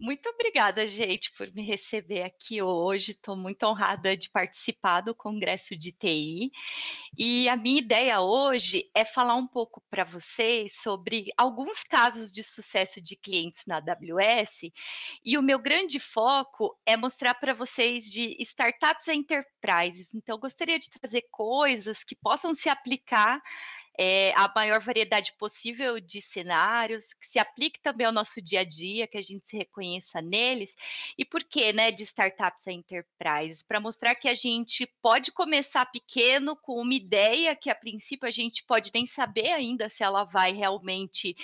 Muito obrigada, gente, por me receber aqui hoje. Estou muito honrada de participar do Congresso de TI. E a minha ideia hoje é falar um pouco para vocês sobre alguns casos de sucesso de clientes na AWS. E o meu grande foco é mostrar para vocês de startups a enterprises. Então, eu gostaria de trazer coisas que possam se aplicar a maior variedade possível de cenários, que se aplique também ao nosso dia a dia, que a gente se reconheça neles. E por que, né, de startups a enterprises? Para mostrar que a gente pode começar pequeno com uma ideia que a princípio a gente pode nem saber ainda se ela vai realmente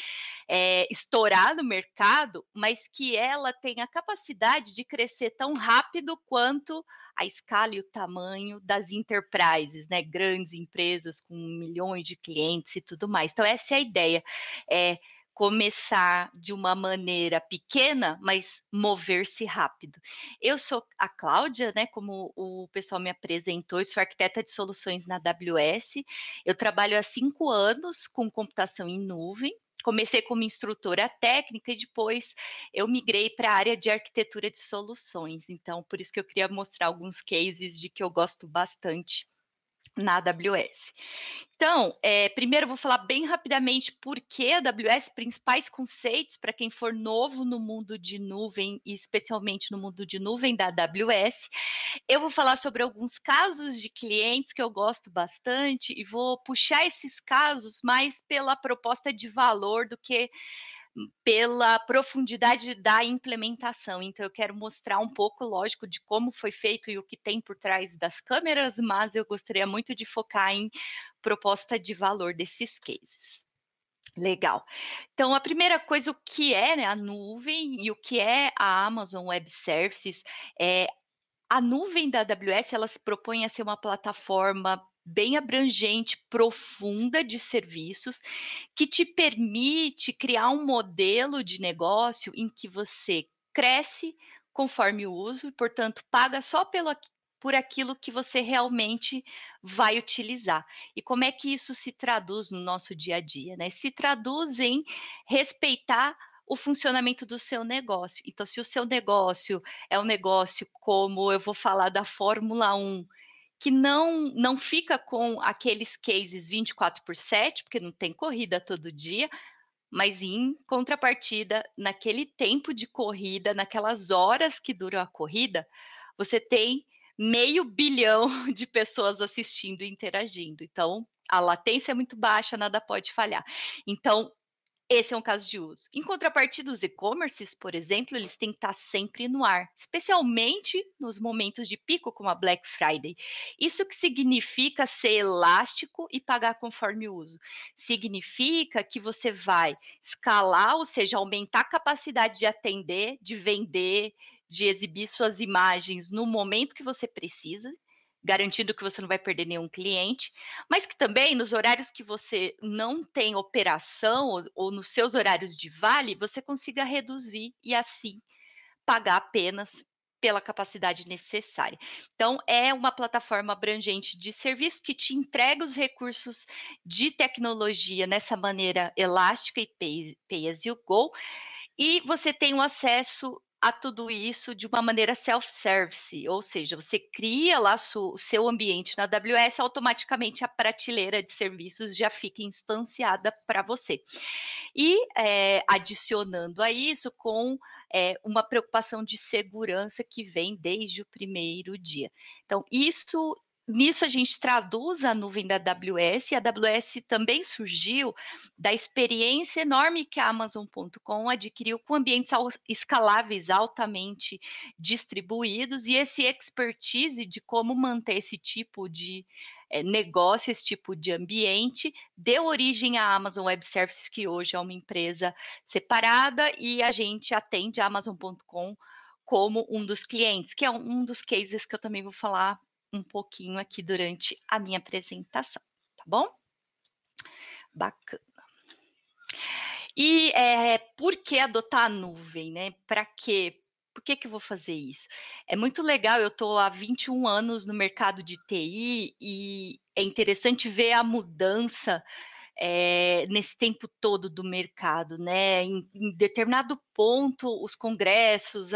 estourar no mercado, mas que ela tem a capacidade de crescer tão rápido quanto a escala e o tamanho das enterprises, né? Grandes empresas com milhões de clientes e tudo mais. Então, essa é a ideia. É começar de uma maneira pequena, mas mover-se rápido. Eu sou a Cláudia, né? Como o pessoal me apresentou, eu sou arquiteta de soluções na AWS. Eu trabalho há 5 anos com computação em nuvem. Comecei como instrutora técnica e depois eu migrei para a área de arquitetura de soluções. Então, por isso que eu queria mostrar alguns cases de que eu gosto bastante na AWS. Então, primeiro eu vou falar bem rapidamente por que a AWS, principais conceitos para quem for novo no mundo de nuvem, e especialmente no mundo de nuvem da AWS. Eu vou falar sobre alguns casos de clientes que eu gosto bastante e vou puxar esses casos mais pela proposta de valor do que pela profundidade da implementação. Então, eu quero mostrar um pouco, lógico, de como foi feito e o que tem por trás das câmeras, mas eu gostaria muito de focar em proposta de valor desses cases. Legal. Então, a primeira coisa, o que é, né, a nuvem e o que é a Amazon Web Services. A nuvem da AWS, ela se propõe a ser uma plataforma bem abrangente, profunda de serviços, que te permite criar um modelo de negócio em que você cresce conforme o uso e, portanto, paga só por aquilo que você realmente vai utilizar. E como é que isso se traduz no nosso dia a dia, né? Se traduz em respeitar o funcionamento do seu negócio. Então, se o seu negócio é um negócio como eu vou falar da Fórmula 1, que não fica com aqueles cases 24/7, porque não tem corrida todo dia, mas em contrapartida, naquele tempo de corrida, naquelas horas que dura a corrida, você tem 500 milhão de pessoas assistindo e interagindo. Então, a latência é muito baixa, nada pode falhar. Então, esse é um caso de uso. Em contrapartida, os e-commerces, por exemplo, eles têm que estar sempre no ar, especialmente nos momentos de pico, como a Black Friday. Isso que significa ser elástico e pagar conforme o uso. Significa que você vai escalar, ou seja, aumentar a capacidade de atender, de vender, de exibir suas imagens no momento que você precisa, garantindo que você não vai perder nenhum cliente, mas que também nos horários que você não tem operação ou nos seus horários de vale, você consiga reduzir e assim pagar apenas pela capacidade necessária. Então, é uma plataforma abrangente de serviço que te entrega os recursos de tecnologia nessa maneira elástica e pay as you go, e você tem o acesso a tudo isso de uma maneira self-service, ou seja, você cria lá o seu ambiente na AWS, automaticamente a prateleira de serviços já fica instanciada para você. E adicionando a isso com uma preocupação de segurança que vem desde o primeiro dia. Então, nisso a gente traduz a nuvem da AWS, e a AWS também surgiu da experiência enorme que a Amazon.com adquiriu com ambientes escaláveis, altamente distribuídos, e esse expertise de como manter esse tipo de negócio, esse tipo de ambiente, deu origem à Amazon Web Services, que hoje é uma empresa separada, e a gente atende a Amazon.com como um dos clientes, que é um dos cases que eu também vou falar um pouquinho aqui durante a minha apresentação, tá bom? Bacana. E por que adotar a nuvem, né? Para quê? Por que eu vou fazer isso? É muito legal, eu estou há 21 anos no mercado de TI e é interessante ver a mudança nesse tempo todo do mercado, né. Em determinado ponto, os congressos,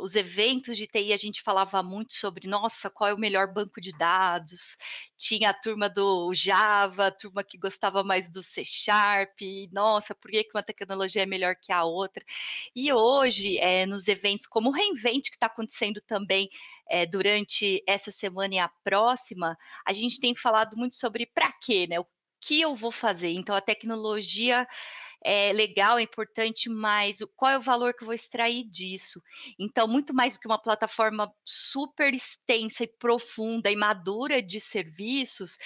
os eventos de TI, a gente falava muito sobre: "Nossa, qual é o melhor banco de dados?". Tinha a turma do Java, a turma que gostava mais do C Sharp, "Nossa, por que que uma tecnologia é melhor que a outra?". E hoje, nos eventos como o reInvent, que está acontecendo também, durante essa semana e a próxima, a gente tem falado muito sobre para quê, né, o que eu vou fazer. Então a tecnologia é legal, é importante, mas qual é o valor que eu vou extrair disso? Então, muito mais do que uma plataforma super extensa e profunda e madura de serviços,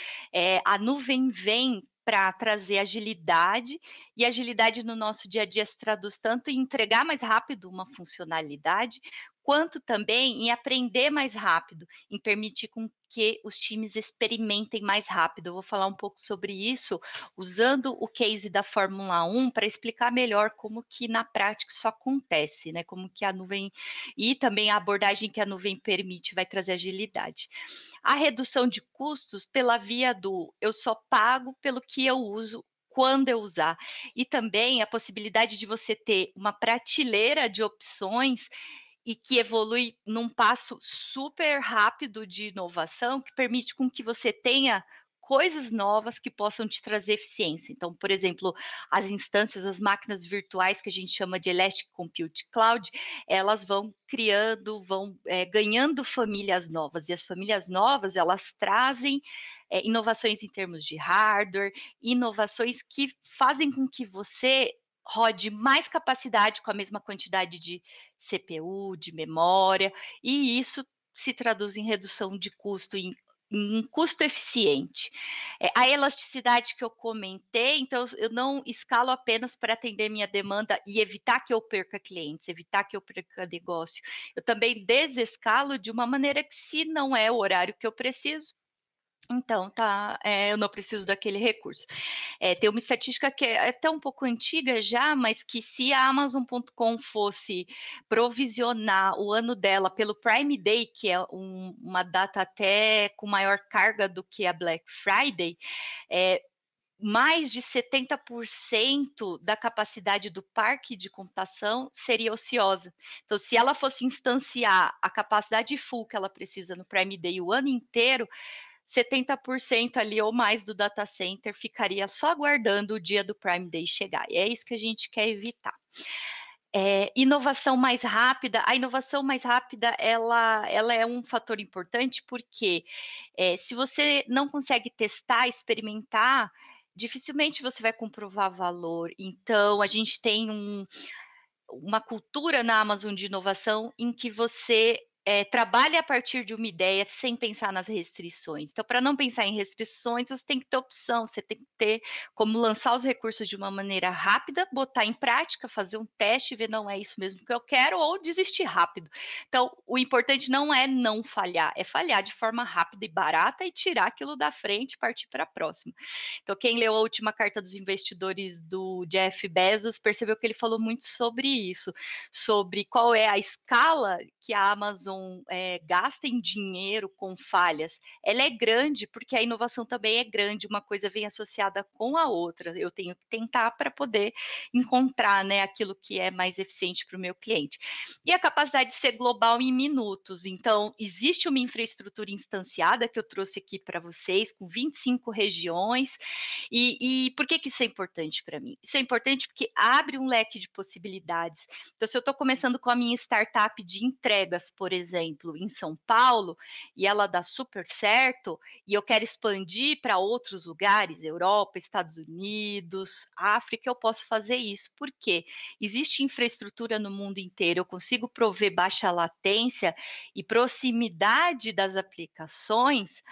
a nuvem vem para trazer agilidade, e agilidade no nosso dia a dia se traduz tanto em entregar mais rápido uma funcionalidade, quanto também em aprender mais rápido, em permitir com que os times experimentem mais rápido. Eu vou falar um pouco sobre isso usando o case da Fórmula 1 para explicar melhor como que na prática isso acontece, né, como que a nuvem e também a abordagem que a nuvem permite vai trazer agilidade. A redução de custos pela via do eu só pago pelo que eu uso quando eu usar. E também a possibilidade de você ter uma prateleira de opções e que evolui num passo super rápido de inovação, que permite com que você tenha coisas novas que possam te trazer eficiência. Então, por exemplo, as instâncias, as máquinas virtuais que a gente chama de Elastic Compute Cloud, elas vão criando, vão ganhando famílias novas, e as famílias novas, elas trazem inovações em termos de hardware, inovações que fazem com que você rode mais capacidade com a mesma quantidade de CPU, de memória, e isso se traduz em redução de custo, em um custo eficiente. A elasticidade que eu comentei, então eu não escalo apenas para atender minha demanda e evitar que eu perca clientes, evitar que eu perca negócio. Eu também desescalo de uma maneira que, se não é o horário que eu preciso, então tá, eu não preciso daquele recurso. Tem uma estatística que é até um pouco antiga já, mas que se a Amazon.com fosse provisionar o ano dela pelo Prime Day, que é uma data até com maior carga do que a Black Friday, eh, mais de 70% da capacidade do parque de computação seria ociosa. Então, se ela fosse instanciar a capacidade full que ela precisa no Prime Day o ano inteiro, 70% ali ou mais do data center ficaria só aguardando o dia do Prime Day chegar, e é isso que a gente quer evitar. Inovação mais rápida, a inovação mais rápida ela é um fator importante, porque, se você não consegue testar, experimentar, dificilmente você vai comprovar valor. Então a gente tem uma cultura na Amazon de inovação em que você, trabalha a partir de uma ideia sem pensar nas restrições. Então, para não pensar em restrições, você tem que ter opção, você tem que ter como lançar os recursos de uma maneira rápida, botar em prática, fazer um teste e ver: "Não é isso mesmo que eu quero", ou desistir rápido. Então, o importante não é não falhar, é falhar de forma rápida e barata e tirar aquilo da frente e partir para a próxima. Então, quem leu a última carta dos investidores do Jeff Bezos percebeu que ele falou muito sobre isso, sobre qual é a escala que a Amazon gasta em dinheiro com falhas. Ela é grande porque a inovação também é grande, uma coisa vem associada com a outra. Eu tenho que tentar para poder encontrar, né, aquilo que é mais eficiente para o meu cliente. E a capacidade de ser global em minutos. Então, existe uma infraestrutura instanciada que eu trouxe aqui para vocês, com 25 regiões, e por que que isso é importante para mim? Isso é importante porque abre um leque de possibilidades. Então, se eu estou começando com a minha startup de entregas, por exemplo, em São Paulo, e ela dá super certo, e eu quero expandir para outros lugares, Europa, Estados Unidos, África, eu posso fazer isso. Por quê? Existe infraestrutura no mundo inteiro, eu consigo prover baixa latência e proximidade das aplicações,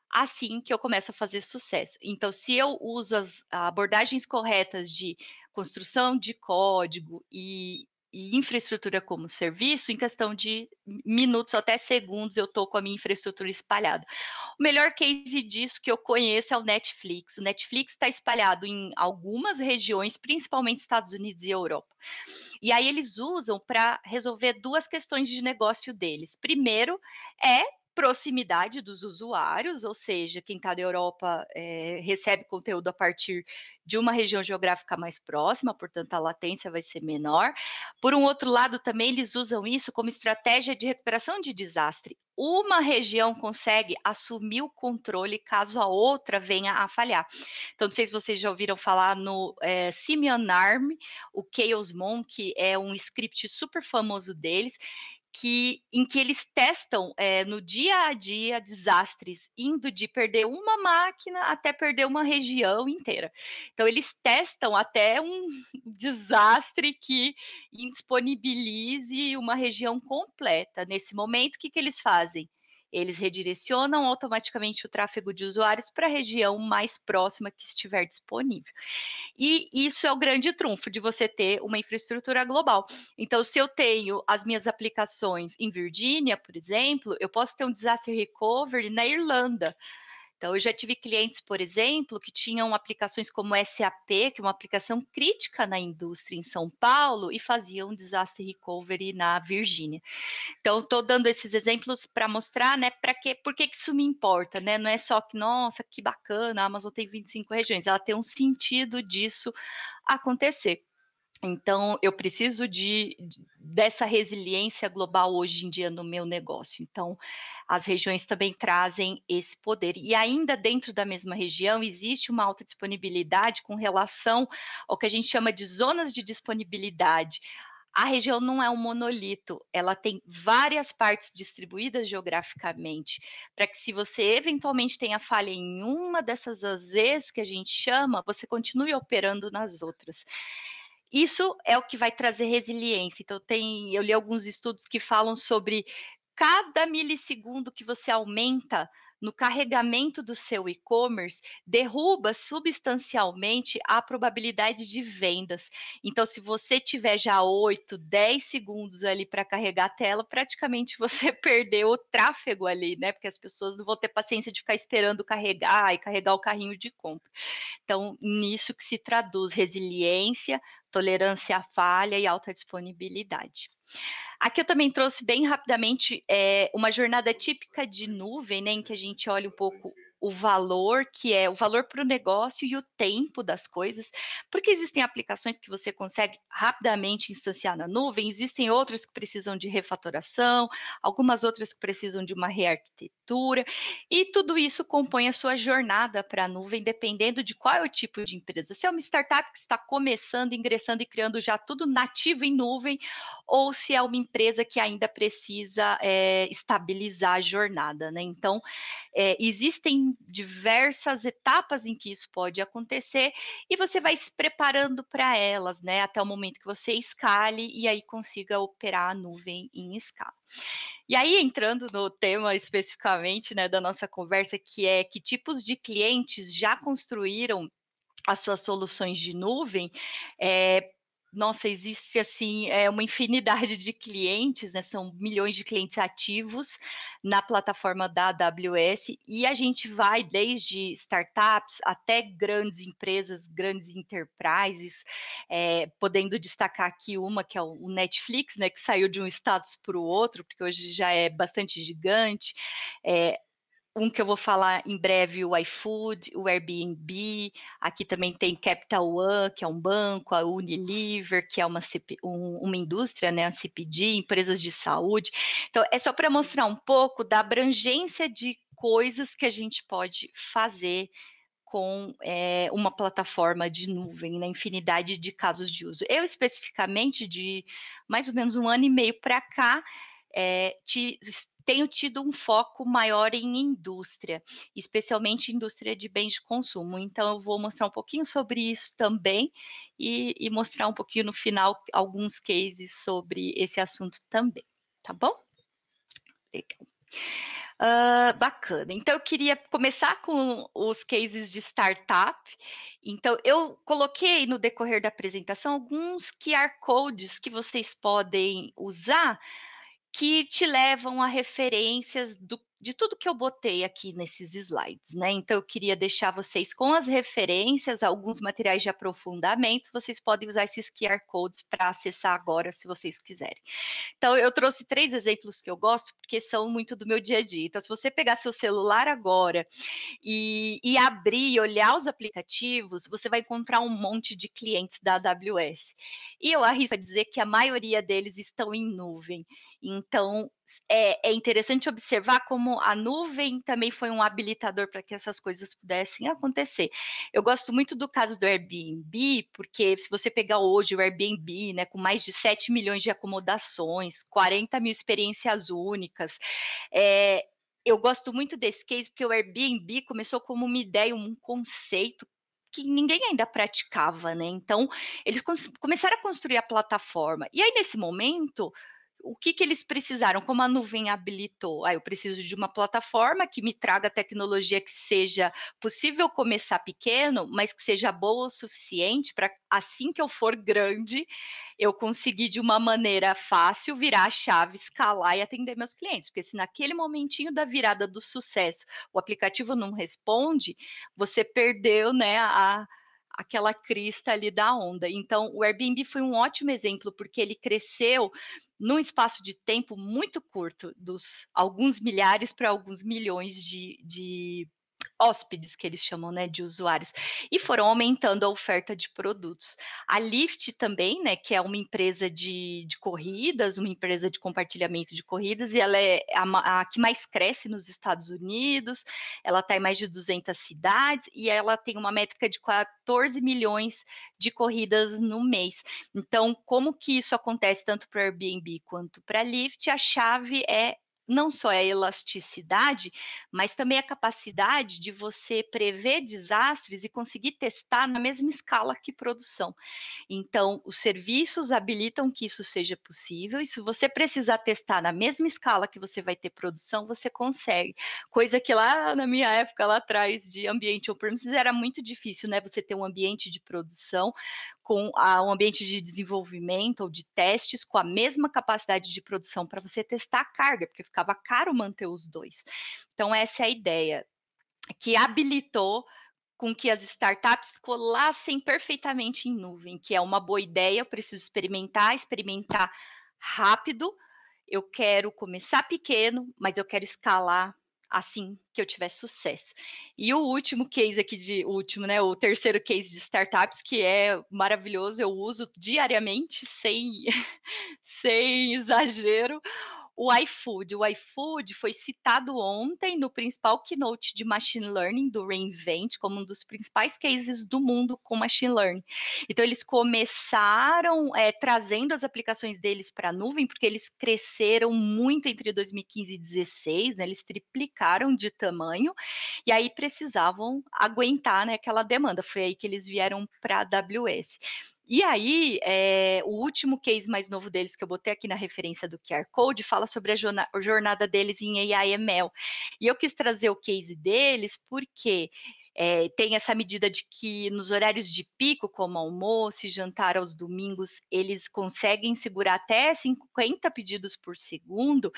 assim que eu começo a fazer sucesso. Então, se eu uso as abordagens corretas de construção de código e infraestrutura como serviço, em questão de minutos ou até segundos, eu estou com a minha infraestrutura espalhada. O melhor case disso que eu conheço é o Netflix. O Netflix está espalhado em algumas regiões, principalmente Estados Unidos e Europa. E aí eles usam para resolver duas questões de negócio deles. Primeiro é proximidade dos usuários, ou seja, quem está na Europa, recebe conteúdo a partir de uma região geográfica mais próxima, portanto a latência vai ser menor. Por um outro lado, também eles usam isso como estratégia de recuperação de desastre. Uma região consegue assumir o controle caso a outra venha a falhar. Então, não sei se vocês já ouviram falar no Simian Arm, o Chaos Monkey é um script super famoso deles, em que eles testam no dia a dia desastres, indo de perder uma máquina até perder uma região inteira. Então, eles testam até um desastre que indisponibilize uma região completa. Nesse momento, o que eles fazem? Eles redirecionam automaticamente o tráfego de usuários para a região mais próxima que estiver disponível. E isso é o grande trunfo de você ter uma infraestrutura global. Então, se eu tenho as minhas aplicações em Virgínia, por exemplo, eu posso ter um disaster recovery na Irlanda. Então, eu já tive clientes, por exemplo, que tinham aplicações como SAP, que é uma aplicação crítica na indústria em São Paulo, e faziam disaster recovery na Virgínia. Então, estou dando esses exemplos para mostrar, né, por que isso me importa, né? Não é só que, nossa, que bacana, a Amazon tem 25 regiões, ela tem um sentido disso acontecer. Então, eu preciso dessa resiliência global hoje em dia no meu negócio. Então, as regiões também trazem esse poder. E ainda dentro da mesma região, existe uma alta disponibilidade com relação ao que a gente chama de zonas de disponibilidade. A região não é um monolito, ela tem várias partes distribuídas geograficamente, para que se você eventualmente tenha falha em uma dessas AZs que a gente chama, você continue operando nas outras. Isso é o que vai trazer resiliência. Então, eu li alguns estudos que falam sobre cada milissegundo que você aumenta no carregamento do seu e-commerce, derruba substancialmente a probabilidade de vendas. Então, se você tiver já 8, 10 segundos ali para carregar a tela, praticamente você perdeu o tráfego ali, né? Porque as pessoas não vão ter paciência de ficar esperando carregar e carregar o carrinho de compra. Então, nisso que se traduz resiliência, tolerância à falha e alta disponibilidade. Aqui eu também trouxe bem rapidamente uma jornada típica de nuvem, né, em que a gente olha um pouco o valor, que é o valor para o negócio e o tempo das coisas, porque existem aplicações que você consegue rapidamente instanciar na nuvem, existem outras que precisam de refatoração, algumas outras que precisam de uma rearquitetura, e tudo isso compõe a sua jornada para a nuvem, dependendo de qual é o tipo de empresa. Se é uma startup que está começando, ingressando e criando já tudo nativo em nuvem, ou se é uma empresa que ainda precisa estabilizar a jornada, né? Então, existem diversas etapas em que isso pode acontecer e você vai se preparando para elas, né? Até o momento que você escale e aí consiga operar a nuvem em escala. E aí, entrando no tema especificamente, né, da nossa conversa, que é que tipos de clientes já construíram as suas soluções de nuvem, nossa, existe assim uma infinidade de clientes, né? São milhões de clientes ativos na plataforma da AWS e a gente vai desde startups até grandes empresas, grandes enterprises, podendo destacar aqui uma que é o Netflix, né? Que saiu de um status para o outro, porque hoje já é bastante gigante. Um que eu vou falar em breve, o iFood, o Airbnb, aqui também tem Capital One, que é um banco, a Unilever, que é uma indústria, né, a CPG, empresas de saúde. Então, é só para mostrar um pouco da abrangência de coisas que a gente pode fazer com uma plataforma de nuvem, na infinidade de casos de uso. Eu, especificamente, de mais ou menos 1 ano e meio para cá, tenho tido um foco maior em indústria, especialmente indústria de bens de consumo. Então, eu vou mostrar um pouquinho sobre isso também e mostrar um pouquinho no final alguns cases sobre esse assunto também, tá bom? Legal. Bacana. Então, eu queria começar com os cases de startup. Então, eu coloquei no decorrer da apresentação alguns QR codes que vocês podem usar que te levam a referências de tudo que eu botei aqui nesses slides, né. Então eu queria deixar vocês com as referências, alguns materiais de aprofundamento, vocês podem usar esses QR codes para acessar agora, se vocês quiserem. Então eu trouxe 3 exemplos que eu gosto, porque são muito do meu dia a dia. Então se você pegar seu celular agora e abrir e olhar os aplicativos, você vai encontrar um monte de clientes da AWS. E eu arrisco a dizer que a maioria deles estão em nuvem. Então, é interessante observar como a nuvem também foi um habilitador para que essas coisas pudessem acontecer. Eu gosto muito do caso do Airbnb, porque se você pegar hoje o Airbnb, né, com mais de 7 milhões de acomodações, 40 mil experiências únicas, é, eu gosto muito desse case, porque o Airbnb começou como uma ideia, um conceito que ninguém ainda praticava, né. Então, eles começaram a construir a plataforma. E aí, nesse momento, o que que eles precisaram? Como a nuvem habilitou? Eu preciso de uma plataforma que me traga tecnologia que seja possível começar pequeno, mas que seja boa o suficiente para, assim que eu for grande, eu conseguir de uma maneira fácil virar a chave, escalar e atender meus clientes. Porque se naquele momentinho da virada do sucesso o aplicativo não responde, você perdeu, né, aquela crista ali da onda. Então, o Airbnb foi um ótimo exemplo, porque ele cresceu num espaço de tempo muito curto, dos alguns milhares para alguns milhões de hóspedes, que eles chamam, né, de usuários, e foram aumentando a oferta de produtos. A Lyft também, né, que é uma empresa de corridas, uma empresa de compartilhamento de corridas, e ela é a que mais cresce nos Estados Unidos, ela está em mais de 200 cidades, e ela tem uma métrica de 14 milhões de corridas no mês. Então, como que isso acontece tanto para o Airbnb quanto para a Lyft? A chave é não só a elasticidade, mas também a capacidade de você prever desastres e conseguir testar na mesma escala que produção. Então, os serviços habilitam que isso seja possível, e se você precisar testar na mesma escala que você vai ter produção, você consegue. Coisa que lá na minha época, lá atrás, de ambiente on-premises, era muito difícil, né? Você ter um ambiente de produção com um ambiente de desenvolvimento ou de testes com a mesma capacidade de produção para você testar a carga, porque ficava caro manter os dois. Então, essa é a ideia, que habilitou com que as startups colassem perfeitamente em nuvem, que é uma boa ideia, eu preciso experimentar rápido, eu quero começar pequeno, mas eu quero escalar assim que eu tiver sucesso. E o último case aqui o último, né, o terceiro case de startups, que é maravilhoso, eu uso diariamente sem sem exagero, o iFood. O iFood foi citado ontem no principal keynote de machine learning do re:Invent, como um dos principais cases do mundo com machine learning. Então, eles começaram trazendo as aplicações deles para a nuvem, porque eles cresceram muito entre 2015 e 2016, né, eles triplicaram de tamanho, e aí precisavam aguentar, né, aquela demanda. Foi aí que eles vieram para a AWS. E aí, o último case mais novo deles, que eu botei aqui na referência do QR Code, fala sobre a jornada deles em AI ML. E eu quis trazer o case deles porque tem essa medida de que nos horários de pico, como almoço e jantar aos domingos, eles conseguem segurar até 50 pedidos por segundo,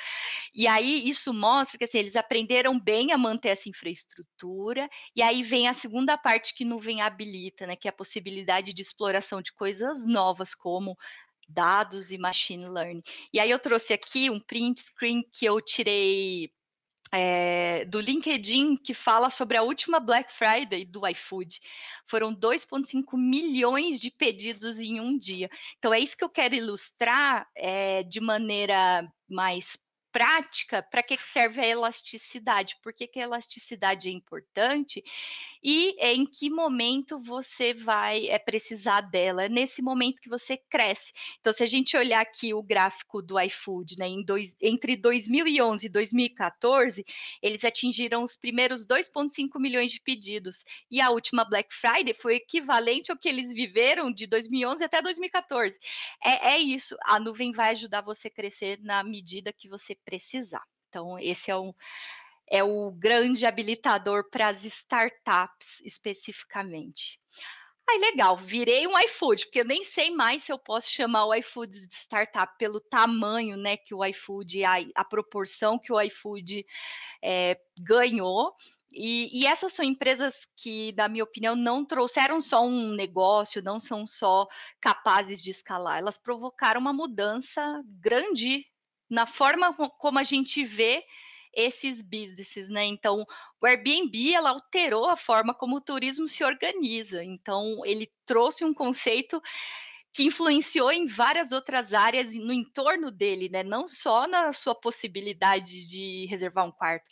e aí isso mostra que, assim, eles aprenderam bem a manter essa infraestrutura, e aí vem a segunda parte que nuvem habilita, né, que é a possibilidade de exploração de coisas novas, como dados e machine learning. E aí eu trouxe aqui um print screen que eu tirei do LinkedIn, que fala sobre a última Black Friday do iFood. Foram 2,5 milhões de pedidos em um dia. Então é isso que eu quero ilustrar de maneira mais prática, para que serve a elasticidade, por que a elasticidade é importante e em que momento você vai precisar dela. É nesse momento que você cresce. Então, se a gente olhar aqui o gráfico do iFood, né, entre 2011 e 2014, eles atingiram os primeiros 2,5 milhões de pedidos. E a última Black Friday foi equivalente ao que eles viveram de 2011 até 2014. É isso, a nuvem vai ajudar você a crescer na medida que você precisar. Então, esse é o grande habilitador para as startups especificamente. Ai, legal, virei um iFood, porque eu nem sei mais se eu posso chamar o iFood de startup pelo tamanho, né, que o iFood, a proporção que o iFood ganhou. E essas são empresas que, na minha opinião, não trouxeram só um negócio, não são só capazes de escalar, elas provocaram uma mudança grande na forma como a gente vê esses businesses, né? Então, o Airbnb ela alterou a forma como o turismo se organiza. Então, ele trouxe um conceito que influenciou em várias outras áreas no entorno dele, né? Não só na sua possibilidade de reservar um quarto.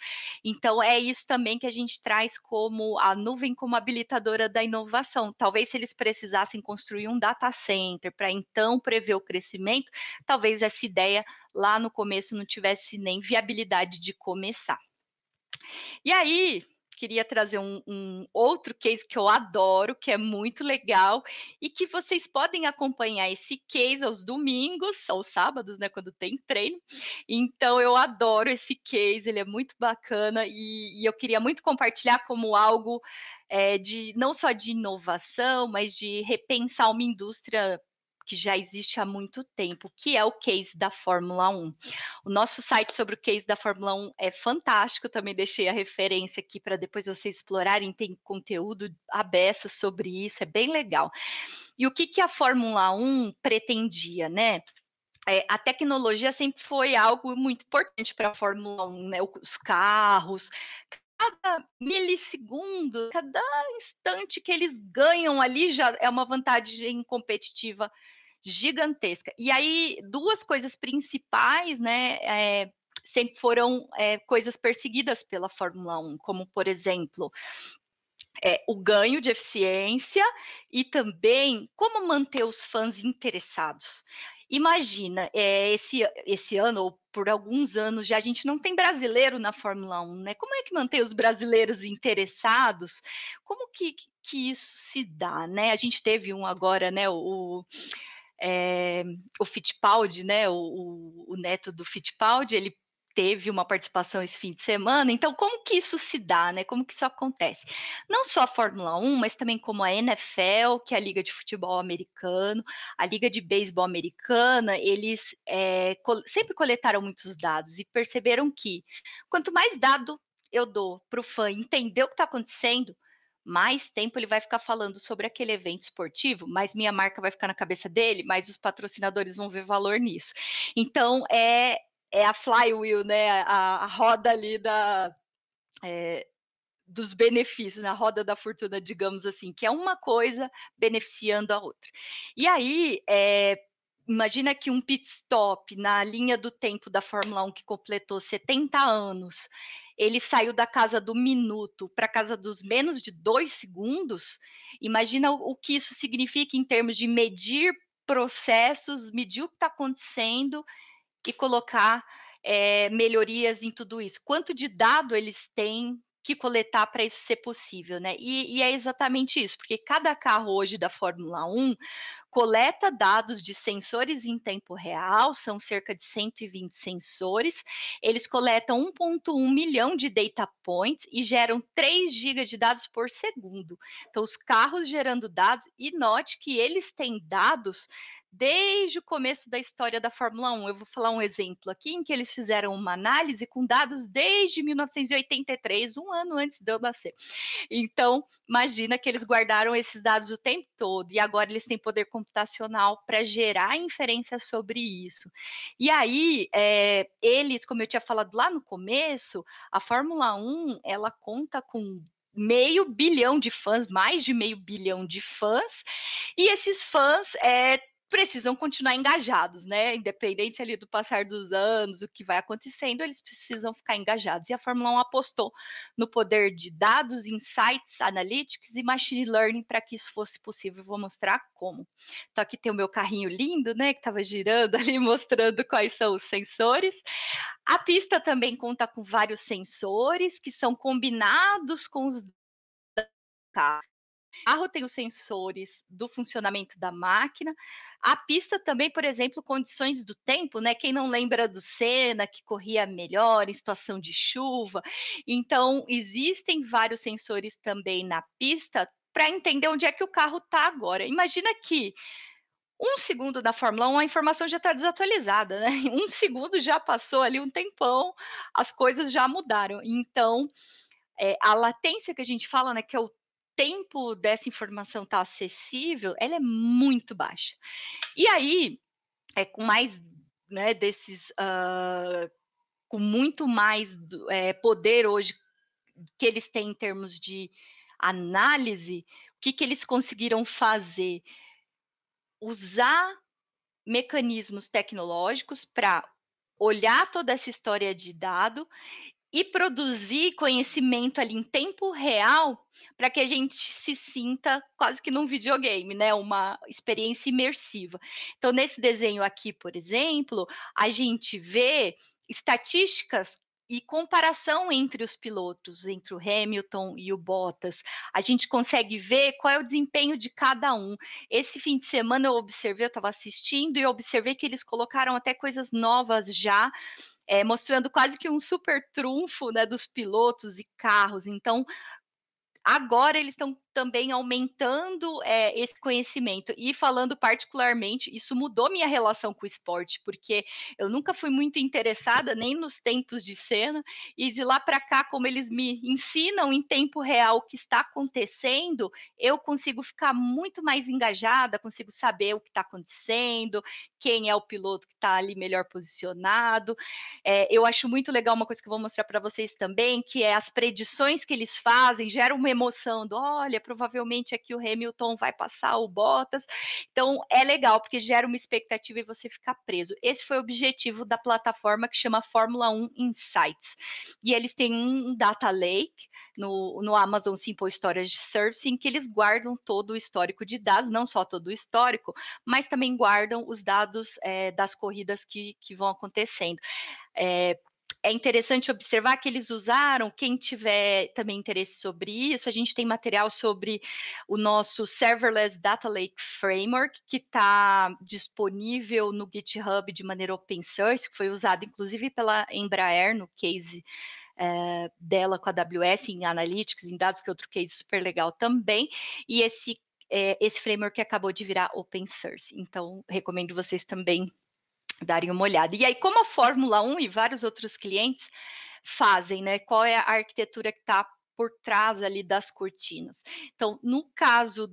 Então, é isso também que a gente traz como a nuvem como habilitadora da inovação. Talvez se eles precisassem construir um data center para então prever o crescimento, talvez essa ideia lá no começo não tivesse nem viabilidade de começar. E aí, queria trazer um outro case que eu adoro, que é muito legal, e que vocês podem acompanhar esse case aos domingos, aos sábados, né, quando tem treino. Então, eu adoro esse case, ele é muito bacana, e eu queria muito compartilhar como algo de não só de inovação, mas de repensar uma indústria que já existe há muito tempo, que é o case da Fórmula 1. O nosso site sobre o case da Fórmula 1 é fantástico, também deixei a referência aqui para depois vocês explorarem, tem conteúdo à beça sobre isso, é bem legal. E o que a Fórmula 1 pretendia, né? A tecnologia sempre foi algo muito importante para a Fórmula 1, né? Os carros, cada milissegundo, cada instante que eles ganham ali já é uma vantagem competitiva gigantesca. E aí, duas coisas principais, né, sempre foram coisas perseguidas pela Fórmula 1, como, por exemplo, o ganho de eficiência e também como manter os fãs interessados. Imagina, esse ano, ou por alguns anos já, a gente não tem brasileiro na Fórmula 1, né? Como é que mantém os brasileiros interessados? Como que isso se dá, né? A gente teve um agora, né? O Fittipaldi, né, o neto do Fittipaldi, ele teve uma participação esse fim de semana. Então, como que isso se dá, né? Como que isso acontece? Não só a Fórmula 1, mas também como a NFL, que é a Liga de Futebol Americano, a Liga de Beisebol Americana, eles sempre coletaram muitos dados e perceberam que quanto mais dado eu dou para o fã entender o que está acontecendo, mais tempo ele vai ficar falando sobre aquele evento esportivo, mais minha marca vai ficar na cabeça dele, mais os patrocinadores vão ver valor nisso. Então, é a flywheel, né? A roda ali dos benefícios, na roda da fortuna, digamos assim, que é uma coisa beneficiando a outra. E aí, imagina que um pit stop na linha do tempo da Fórmula 1 que completou 70 anos, ele saiu da casa do minuto para a casa dos menos de 2 segundos. Imagina o que isso significa em termos de medir processos, medir o que está acontecendo e colocar melhorias em tudo isso. Quanto de dado eles têm que coletar para isso ser possível, né? E é exatamente isso, porque cada carro hoje da Fórmula 1 coleta dados de sensores em tempo real, são cerca de 120 sensores. Eles coletam 1,1 milhão de data points e geram 3 GB de dados por segundo. Então, os carros gerando dados, e note que eles têm dados desde o começo da história da Fórmula 1. Eu vou falar um exemplo aqui em que eles fizeram uma análise com dados desde 1983, um ano antes de eu nascer. Então, imagina que eles guardaram esses dados o tempo todo e agora eles têm poder computacional para gerar inferência sobre isso. E aí, eles, como eu tinha falado lá no começo, a Fórmula 1, ela conta com meio bilhão de fãs, mais de meio bilhão de fãs, e esses fãs precisam continuar engajados, né? Independente ali do passar dos anos, o que vai acontecendo, eles precisam ficar engajados. E a Fórmula 1 apostou no poder de dados, insights, analytics e machine learning para que isso fosse possível. Eu vou mostrar como. Então, aqui tem o meu carrinho lindo, né? Que estava girando ali, mostrando quais são os sensores. A pista também conta com vários sensores que são combinados com os carros. O carro tem os sensores do funcionamento da máquina. A pista também, por exemplo, condições do tempo, né? Quem não lembra do Senna, que corria melhor em situação de chuva. Então, existem vários sensores também na pista, para entender onde é que o carro está agora. Imagina que 1 segundo da Fórmula 1 a informação já está desatualizada, né, em 1 segundo já passou ali um tempão, as coisas já mudaram. Então, a latência que a gente fala, né, que é o tempo dessa informação estar acessível, ela é muito baixa. E aí, com mais, né, desses, com muito mais poder hoje que eles têm em termos de análise, o que que eles conseguiram fazer? Usar mecanismos tecnológicos para olhar toda essa história de dado e produzir conhecimento ali em tempo real, para que a gente se sinta quase que num videogame, né, uma experiência imersiva. Então, nesse desenho aqui, por exemplo, a gente vê estatísticas e comparação entre os pilotos, entre o Hamilton e o Bottas. A gente consegue ver qual é o desempenho de cada um. Esse fim de semana eu observei, eu estava assistindo e observei que eles colocaram até coisas novas já, mostrando quase que um super trunfo, né, dos pilotos e carros. Então, agora eles estão também aumentando, esse conhecimento. E falando particularmente, isso mudou minha relação com o esporte, porque eu nunca fui muito interessada nem nos tempos de cena, e de lá para cá, como eles me ensinam em tempo real o que está acontecendo, eu consigo ficar muito mais engajada, consigo saber o que está acontecendo, quem é o piloto que está ali melhor posicionado. Eu acho muito legal uma coisa que eu vou mostrar para vocês também, que é as predições que eles fazem, geram uma emoção do: "Olha, provavelmente aqui o Hamilton vai passar o Bottas". Então é legal, porque gera uma expectativa e você fica preso. Esse foi o objetivo da plataforma que chama Fórmula 1 Insights. E eles têm um data lake no Amazon Simple Storage Servicing, que eles guardam todo o histórico de dados, não só todo o histórico, mas também guardam os dados das corridas que vão acontecendo. É interessante observar que eles usaram, quem tiver também interesse sobre isso, a gente tem material sobre o nosso Serverless Data Lake Framework, que está disponível no GitHub de maneira open source, que foi usado inclusive pela Embraer no case dela com a AWS em Analytics, em dados, que é outro case super legal também, e esse framework acabou de virar open source, então recomendo vocês também darem uma olhada. E aí, como a Fórmula 1 e vários outros clientes fazem, né? Qual é a arquitetura que está por trás ali das cortinas? Então, no caso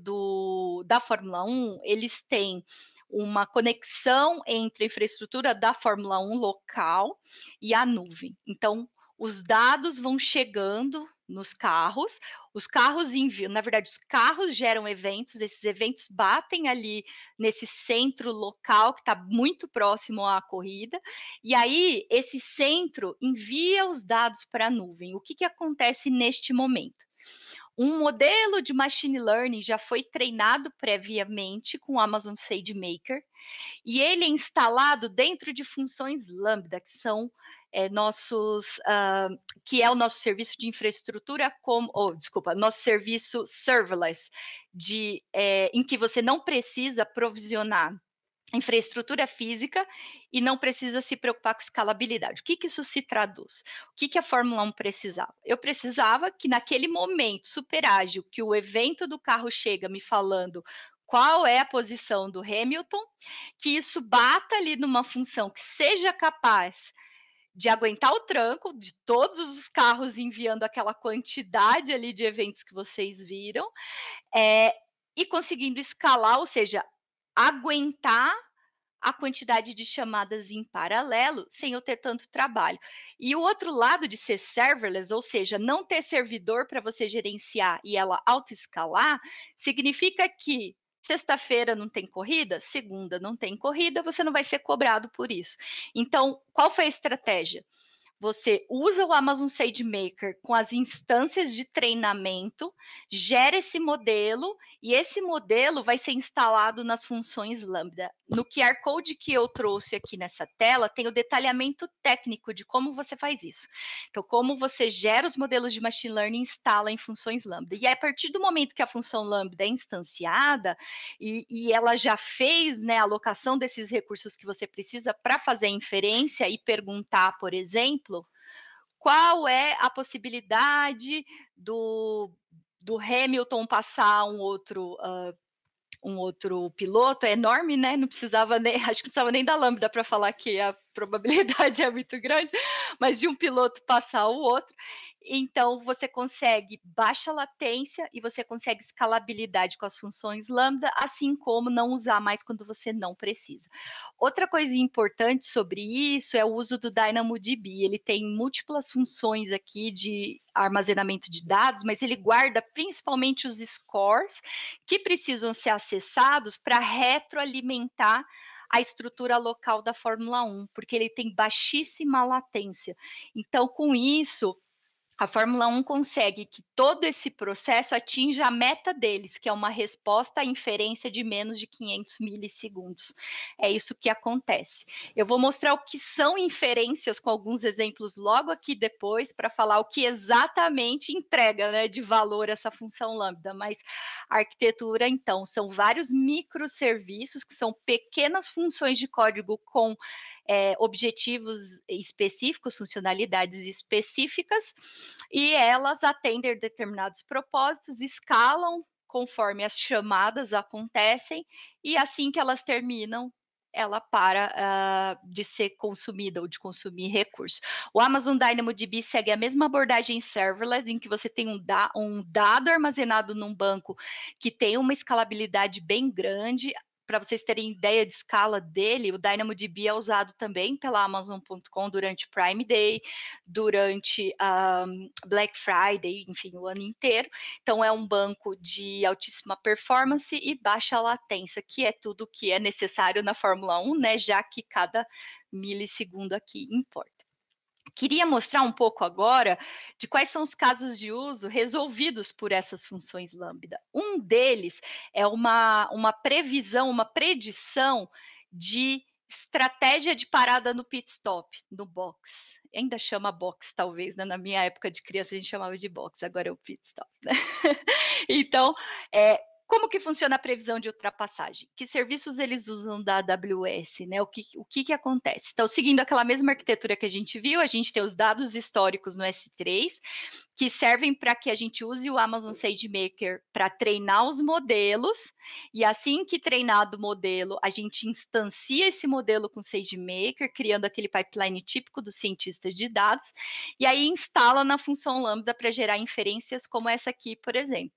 da Fórmula 1, eles têm uma conexão entre a infraestrutura da Fórmula 1 local e a nuvem. Então, os dados vão chegando nos carros, os carros enviam, na verdade, os carros geram eventos, esses eventos batem ali nesse centro local que está muito próximo à corrida, e aí esse centro envia os dados para a nuvem. O que, que acontece neste momento? Um modelo de machine learning já foi treinado previamente com o Amazon SageMaker, e ele é instalado dentro de funções Lambda, que são que é o nosso serviço de infraestrutura, nosso serviço serverless, em que você não precisa provisionar infraestrutura física e não precisa se preocupar com escalabilidade. O que, que isso se traduz? O que, que a Fórmula 1 precisava? Eu precisava que naquele momento super ágil, que o evento do carro chega me falando qual é a posição do Hamilton, que isso bata ali numa função que seja capaz de aguentar o tranco de todos os carros enviando aquela quantidade ali de eventos que vocês viram, e conseguindo escalar, ou seja, aguentar a quantidade de chamadas em paralelo sem eu ter tanto trabalho. E o outro lado de ser serverless, ou seja, não ter servidor para você gerenciar e ela autoescalar, significa que sexta-feira não tem corrida, segunda não tem corrida, você não vai ser cobrado por isso. Então, qual foi a estratégia? Você usa o Amazon SageMaker com as instâncias de treinamento, gera esse modelo e esse modelo vai ser instalado nas funções Lambda. No QR Code que eu trouxe aqui nessa tela, tem o detalhamento técnico de como você faz isso. Então, como você gera os modelos de Machine Learning e instala em funções Lambda. E a partir do momento que a função Lambda é instanciada e ela já fez, né, a alocação desses recursos que você precisa para fazer a inferência e perguntar, por exemplo, qual é a possibilidade do Hamilton passar um outro piloto é enorme, né? Não precisava nem, acho que não precisava nem da lambda para falar que a probabilidade é muito grande, mas de um piloto passar o outro. Então, você consegue baixa latência e você consegue escalabilidade com as funções lambda, assim como não usar mais quando você não precisa. Outra coisa importante sobre isso é o uso do DynamoDB. Ele tem múltiplas funções aqui de armazenamento de dados, mas ele guarda principalmente os scores que precisam ser acessados para retroalimentar a estrutura local da Fórmula 1, porque ele tem baixíssima latência. Então, com isso, a Fórmula 1 consegue que todo esse processo atinja a meta deles, que é uma resposta à inferência de menos de 500 milissegundos. É isso que acontece. Eu vou mostrar o que são inferências com alguns exemplos logo aqui depois, para falar o que exatamente entrega, né, de valor essa função lambda. Mas a arquitetura, então, são vários microserviços, que são pequenas funções de código com objetivos específicos, funcionalidades específicas, e elas atendem determinados propósitos, escalam conforme as chamadas acontecem, e assim que elas terminam, ela para de ser consumida ou de consumir recursos. O Amazon DynamoDB segue a mesma abordagem serverless, em que você tem um dado armazenado num banco que tem uma escalabilidade bem grande. Para vocês terem ideia de escala dele, o DynamoDB é usado também pela Amazon.com durante Prime Day, durante Black Friday, enfim, o ano inteiro. Então, é um banco de altíssima performance e baixa latência, que é tudo que é necessário na Fórmula 1, né? Já que cada milissegundo aqui importa. Queria mostrar um pouco agora de quais são os casos de uso resolvidos por essas funções lambda. Um deles é uma previsão, uma predição de estratégia de parada no pit stop, no box. Ainda chama box, talvez, né? Na minha época de criança a gente chamava de box, agora é o pit stop, né? Então, como que funciona a previsão de ultrapassagem? Que serviços eles usam da AWS, né? O que acontece? Então, seguindo aquela mesma arquitetura que a gente viu, a gente tem os dados históricos no S3, que servem para que a gente use o Amazon SageMaker para treinar os modelos, e assim que treinado o modelo, a gente instancia esse modelo com o SageMaker, criando aquele pipeline típico do cientista de dados, e aí instala na função Lambda para gerar inferências como essa aqui, por exemplo.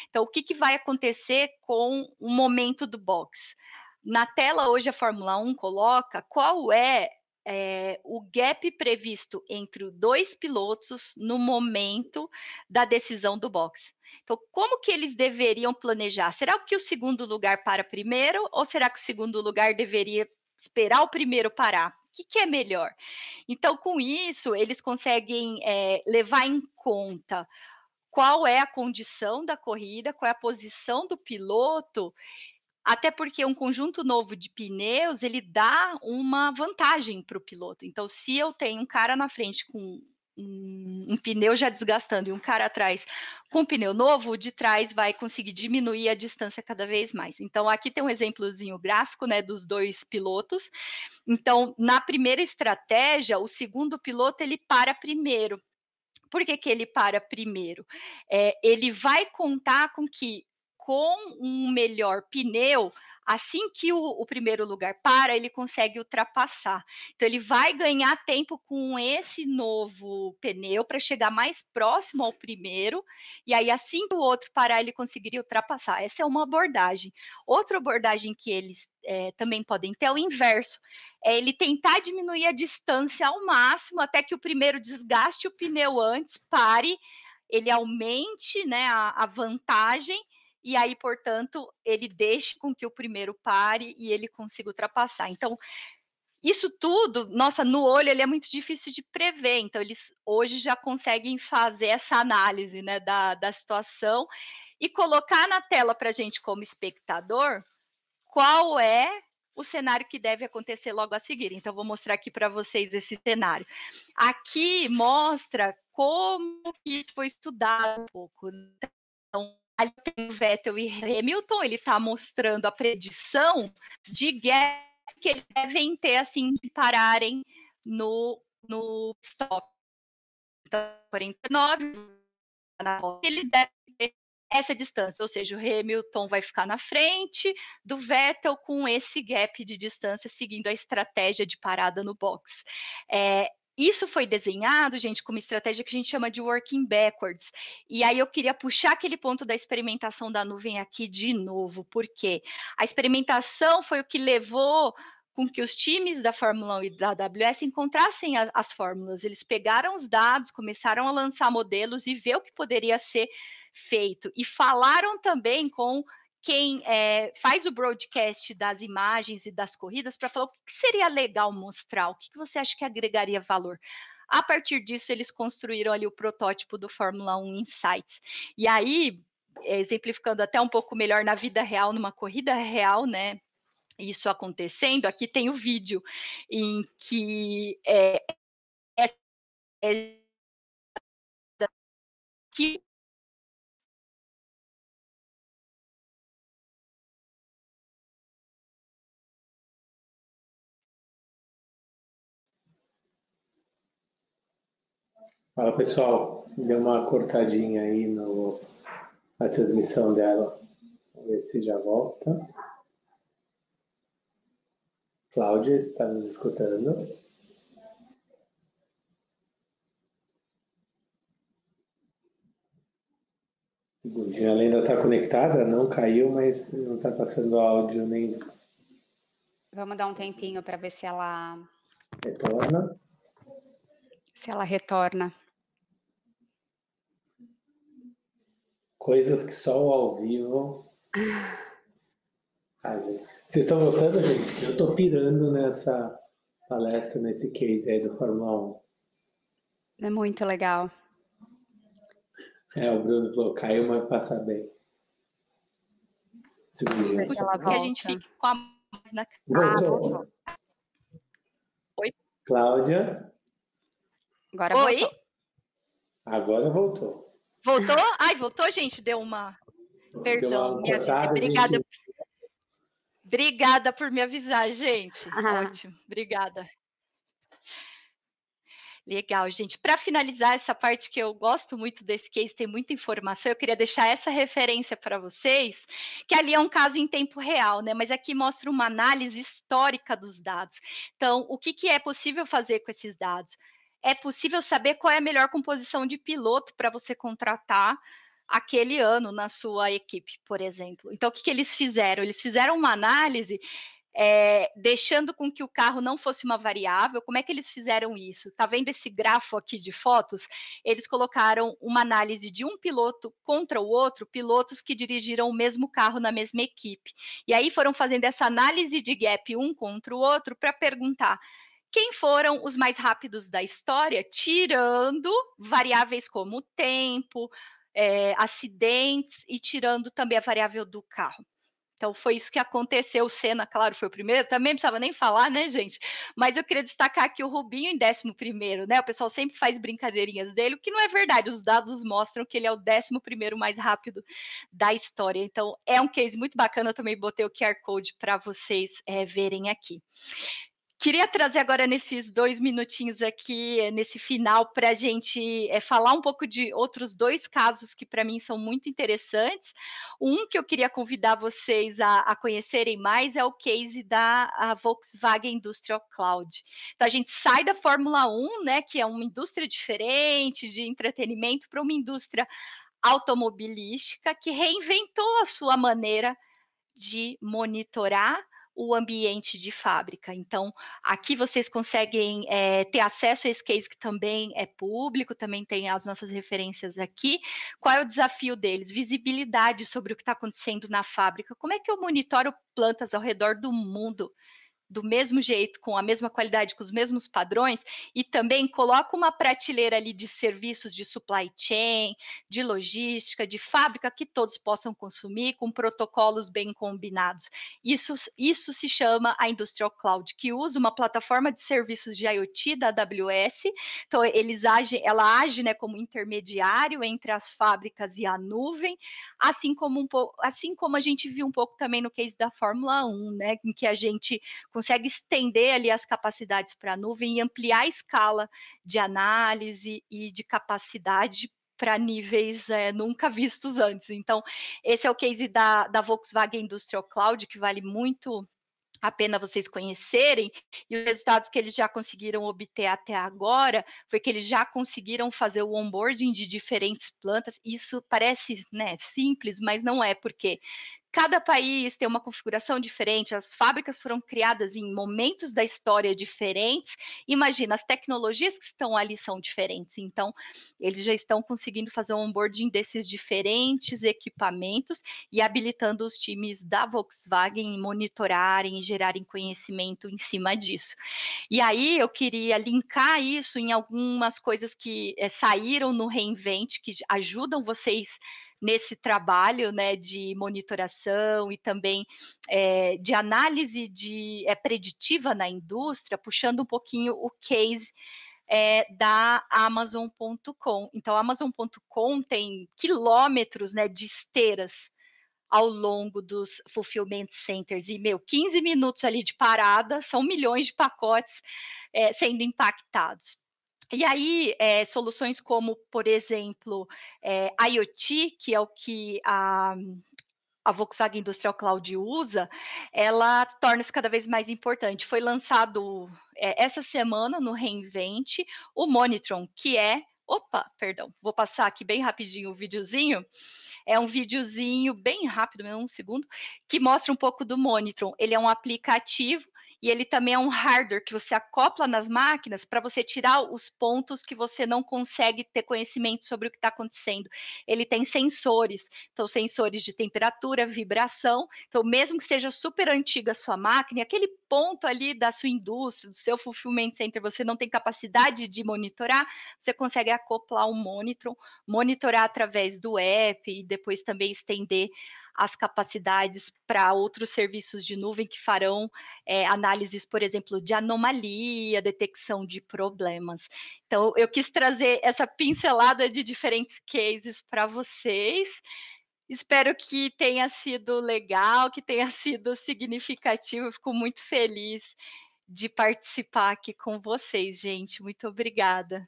Então, o que vai acontecer com o momento do box? Na tela hoje a Fórmula 1 coloca qual é o gap previsto entre dois pilotos no momento da decisão do box. Então, como que eles deveriam planejar? Será que o segundo lugar para primeiro ou será que o segundo lugar deveria esperar o primeiro parar? O que é melhor? Então, com isso, eles conseguem levar em conta qual é a condição da corrida, qual é a posição do piloto, até porque um conjunto novo de pneus, ele dá uma vantagem para o piloto. Então, se eu tenho um cara na frente com um pneu já desgastando e um cara atrás com um pneu novo, o de trás vai conseguir diminuir a distância cada vez mais. Então, aqui tem um exemplozinho gráfico, né, dos dois pilotos. Então, na primeira estratégia, o segundo piloto, ele para primeiro. Por que ele para primeiro? Ele vai contar com que, com um melhor pneu, assim que o primeiro lugar para, ele consegue ultrapassar. Então, ele vai ganhar tempo com esse novo pneu para chegar mais próximo ao primeiro, e aí, assim que o outro parar, ele conseguiria ultrapassar. Essa é uma abordagem. Outra abordagem que eles também podem ter é o inverso. É ele tentar diminuir a distância ao máximo até que o primeiro desgaste o pneu antes, pare, ele aumente, né, a vantagem, e aí, portanto, ele deixe com que o primeiro pare e ele consiga ultrapassar. Então, isso tudo, nossa, no olho ele é muito difícil de prever, então eles hoje já conseguem fazer essa análise, né, da situação e colocar na tela para a gente como espectador qual é o cenário que deve acontecer logo a seguir. Então, vou mostrar aqui para vocês esse cenário. Aqui mostra como isso foi estudado um pouco. Então, ali tem o Vettel e Hamilton, ele está mostrando a predição de gap que eles devem ter assim de pararem no stop. Então, 49, eles devem ter essa distância, ou seja, o Hamilton vai ficar na frente do Vettel com esse gap de distância, seguindo a estratégia de parada no box. Isso foi desenhado, gente, como estratégia que a gente chama de working backwards. E aí eu queria puxar aquele ponto da experimentação da nuvem aqui de novo, porque a experimentação foi o que levou com que os times da Fórmula 1 e da AWS encontrassem as fórmulas. Eles pegaram os dados, começaram a lançar modelos e ver o que poderia ser feito. E falaram também com quem faz o broadcast das imagens e das corridas para falar o que seria legal mostrar, o que você acha que agregaria valor. A partir disso, eles construíram ali o protótipo do Fórmula 1 Insights. E aí, exemplificando até um pouco melhor na vida real, numa corrida real, né? Isso acontecendo, aqui tem o vídeo em que que Fala pessoal, deu uma cortadinha aí na transmissão dela. Vamos ver se já volta. Cláudia, está nos escutando? Segundinho, ela ainda está conectada, não caiu, mas não está passando áudio nem. Vamos dar um tempinho para ver se ela Retorna. Retorna. Coisas que só o ao vivo fazem. Vocês estão gostando, gente? Eu estou pirando nessa palestra, nesse case aí do Fórmula 1. É muito legal. O Bruno falou, caiu, mas passa bem. Segundinho. Que a gente fique com a mão na Voltou. Oi? Cláudia? Agora Oi? voltou. Agora voltou. Voltou? Ai, voltou, gente? Deu uma... Perdão, me avisei. Obrigada. Obrigada por me avisar, gente. Ótimo, obrigada. Legal, gente. Para finalizar essa parte que eu gosto muito desse case, tem muita informação, eu queria deixar essa referência para vocês, que ali é um caso em tempo real, né? Mas aqui mostra uma análise histórica dos dados. Então, o que é possível fazer com esses dados? É possível saber qual é a melhor composição de piloto para você contratar aquele ano na sua equipe, por exemplo. Então, o que eles fizeram? Eles fizeram uma análise deixando com que o carro não fosse uma variável. Como é que eles fizeram isso? Está vendo esse grafo aqui de fotos? Eles colocaram uma análise de um piloto contra o outro, pilotos que dirigiram o mesmo carro na mesma equipe. E aí foram fazendo essa análise de gap um contra o outro para perguntar quem foram os mais rápidos da história, tirando variáveis como o tempo, acidentes e tirando também a variável do carro. Então, foi isso que aconteceu. O Senna, claro, foi o primeiro. Também não precisava nem falar, né, gente? Mas eu queria destacar aqui o Rubinho em 11º, né? O pessoal sempre faz brincadeirinhas dele, o que não é verdade. Os dados mostram que ele é o 11º mais rápido da história. Então, é um case muito bacana. Eu também botei o QR Code para vocês verem aqui. Queria trazer agora nesses 2 minutinhos aqui, nesse final, para a gente falar um pouco de outros 2 casos que para mim são muito interessantes. Um que eu queria convidar vocês a conhecerem mais é o case da Volkswagen Industrial Cloud. Então a gente sai da Fórmula 1, né, que é uma indústria diferente de entretenimento, para uma indústria automobilística que reinventou a sua maneira de monitorar o ambiente de fábrica. Então, aqui vocês conseguem ter acesso a esse case que também é público, também tem as nossas referências aqui. Qual é o desafio deles? Visibilidade sobre o que está acontecendo na fábrica. Como é que eu monitoro plantas ao redor do mundo do mesmo jeito, com a mesma qualidade, com os mesmos padrões, e também coloca uma prateleira ali de serviços de supply chain, de logística, de fábrica, que todos possam consumir, com protocolos bem combinados. Isso se chama a Industrial Cloud, que usa uma plataforma de serviços de IoT da AWS, então ela age, né, como intermediário entre as fábricas e a nuvem, assim como a gente viu um pouco também no case da Fórmula 1, né, em que a gente consegue estender ali as capacidades para a nuvem e ampliar a escala de análise e de capacidade para níveis nunca vistos antes. Então, esse é o case da Volkswagen Industrial Cloud, que vale muito a pena vocês conhecerem, e os resultados que eles já conseguiram obter até agora foi que eles já conseguiram fazer o onboarding de diferentes plantas. Isso parece, né, simples, mas não é, porque cada país tem uma configuração diferente, as fábricas foram criadas em momentos da história diferentes. Imagina, as tecnologias que estão ali são diferentes, então eles já estão conseguindo fazer um onboarding desses diferentes equipamentos e habilitando os times da Volkswagen em monitorarem e gerarem conhecimento em cima disso. E aí eu queria linkar isso em algumas coisas que saíram no Reinvent, que ajudam vocês nesse trabalho, né, de monitoração e também de análise preditiva na indústria, puxando um pouquinho o case da Amazon.com. Então, a Amazon.com tem quilômetros, né, de esteiras ao longo dos fulfillment centers e, 15 minutos ali de parada, são milhões de pacotes sendo impactados. E aí, soluções como, por exemplo, IoT, que é o que a Volkswagen Industrial Cloud usa, ela torna-se cada vez mais importante. Foi lançado essa semana no Reinvent o Monitron, que vou passar aqui bem rapidinho o videozinho. É um videozinho bem rápido, um segundo, que mostra um pouco do Monitron. Ele é um aplicativo e ele também é um hardware que você acopla nas máquinas para você tirar os pontos que você não consegue ter conhecimento sobre o que está acontecendo. Ele tem sensores, então sensores de temperatura, vibração. Então, mesmo que seja super antiga a sua máquina, aquele ponto ali da sua indústria, do seu fulfillment center, você não tem capacidade de monitorar, você consegue acoplar um Monitron, monitorar através do app e depois também estender as capacidades para outros serviços de nuvem que farão análises, por exemplo, de anomalia, detecção de problemas. Então, eu quis trazer essa pincelada de diferentes cases para vocês. Espero que tenha sido legal, que tenha sido significativo. Eu fico muito feliz de participar aqui com vocês, gente. Muito obrigada.